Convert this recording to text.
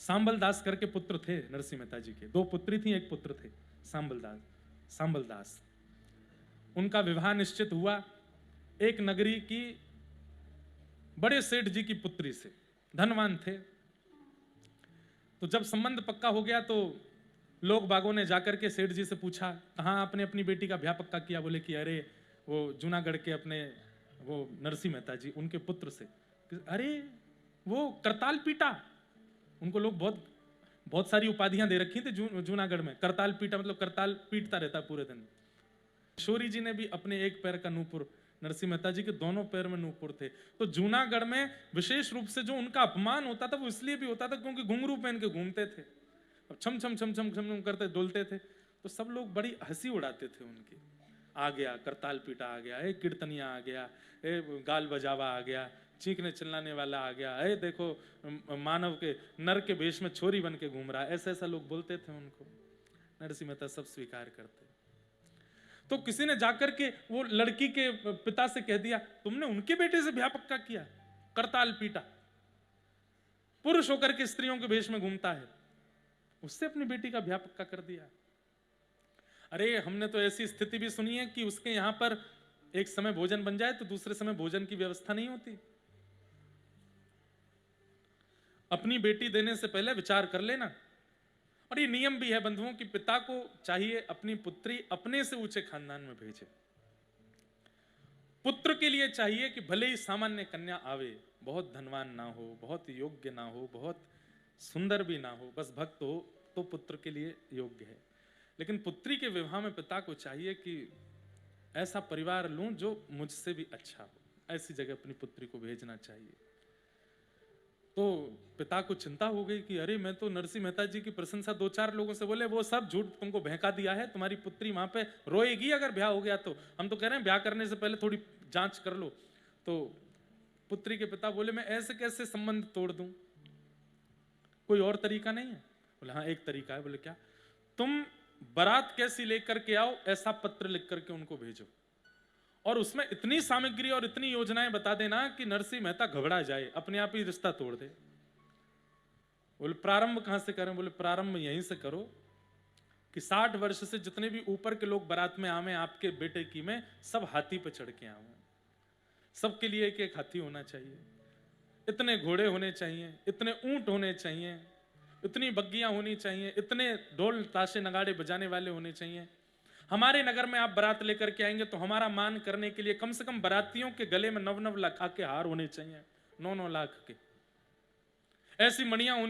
सांबल दास करके पुत्र थे नरसिंह मेहता जी के, 2 पुत्री थी, 1 पुत्र थे सांबल दास। उनका विवाह निश्चित हुआ एक नगरी की बड़े सेठ जी की पुत्री से, धनवान थे। तो जब संबंध पक्का हो गया तो लोग बागों ने जाकर के सेठ जी से पूछा, कहाँ आपने अपनी बेटी का ब्याह पक्का किया? बोले कि अरे वो जूनागढ़ के अपने वो नरसिंह मेहता जी, उनके पुत्र से। अरे वो करताल पीटा। उनको लोग बहुत बहुत सारी उपाधियां दे रखी थी जूनागढ़ में। करताल पीटा मतलब करताल पीटता रहता पूरे दिन। किशोरी जी ने भी अपने एक पैर का नूपुर, नरसिंह मेहता जी के दोनों पैर में नूपुर थे। तो जूनागढ़ में विशेष रूप से जो उनका अपमान होता था वो इसलिए भी होता था क्योंकि घुंघरू पहन के घूमते थे, छम छम छम छम छम करते डोलते थे। तो सब लोग बड़ी हंसी उड़ाते थे उनकी। आ गया करताल पीटा, आ गया ए कीर्तनिया, आ गया ए गाल बजावा, आ गया चीखने चिल्लाने वाला, आ गया ए देखो मानव के नर के वेश में छोरी बन के घूम रहा है। ऐसा ऐसा लोग बोलते थे उनको। नरसिंह मेहता सब स्वीकार करते। तो किसी ने जाकर के वो लड़की के पिता से कह दिया, तुमने उनके बेटे से ब्याह पक्का किया? करताल पीटा, पुरुष होकर के स्त्रियों के वेश में घूमता है, उससे अपनी बेटी का ब्याह पक्का कर दिया। अरे हमने तो ऐसी स्थिति भी सुनी है कि उसके यहां पर एक समय भोजन बन जाए तो दूसरे समय भोजन की व्यवस्था नहीं होती। अपनी बेटी देने से पहले विचार कर लेना। और ये नियम भी है बंधुओं कि पिता को चाहिए अपनी पुत्री अपने से ऊंचे खानदान में भेजे। पुत्र के लिए चाहिए कि भले ही सामान्य कन्या आवे, बहुत धनवान ना हो, बहुत योग्य ना हो, बहुत सुंदर भी ना हो, बस भक्त हो तो पुत्र के लिए योग्य है। लेकिन पुत्री के विवाह में पिता को चाहिए कि ऐसा परिवार लूं जो मुझसे भी अच्छा हो। ऐसी जगह अपनी पुत्री को भेजना चाहिए। तो पिता को चिंता हो गई कि अरे मैं तो नरसिंह मेहता जी की प्रशंसा 2-4 लोगों से बोले, वो सब झूठ तुमको बहका दिया है, तुम्हारी पुत्री वहां पे रोएगी अगर ब्याह हो गया तो। हम तो कह रहे हैं ब्याह करने से पहले थोड़ी जांच कर लो। तो पुत्री के पिता बोले, मैं ऐसे कैसे संबंध तोड़ दूं, कोई और तरीका नहीं है? बोले हाँ एक तरीका है। बोले क्या? तुम बारात कैसी लेकर के आओ ऐसा पत्र लिख करके उनको भेजो, और उसमें इतनी सामग्री और इतनी योजनाएं बता देना कि नरसिंह मेहता घबरा जाए, अपने आप ही रिश्ता तोड़ दे। बोले प्रारंभ कहां से करें? बोले प्रारंभ यहीं से करो कि 60 वर्ष से जितने भी ऊपर के लोग बारात में आवे आपके बेटे की में, सब हाथी पे चढ़ के आवे। सबके लिए एक एक हाथी होना चाहिए, इतने घोड़े होने चाहिए, इतने ऊंट होने चाहिए, इतनी बग्गियां होनी चाहिए, इतने ढोल ताशे नगाड़े बजाने वाले होने चाहिए। हमारे नगर में आप बारात लेकर के आएंगे तो हमारा मान करने के लिए कम से कम बारातियों के गले में 9-9 लाख के हार होने चाहिए, 9-9 लाख के। ऐसी मणियां होनी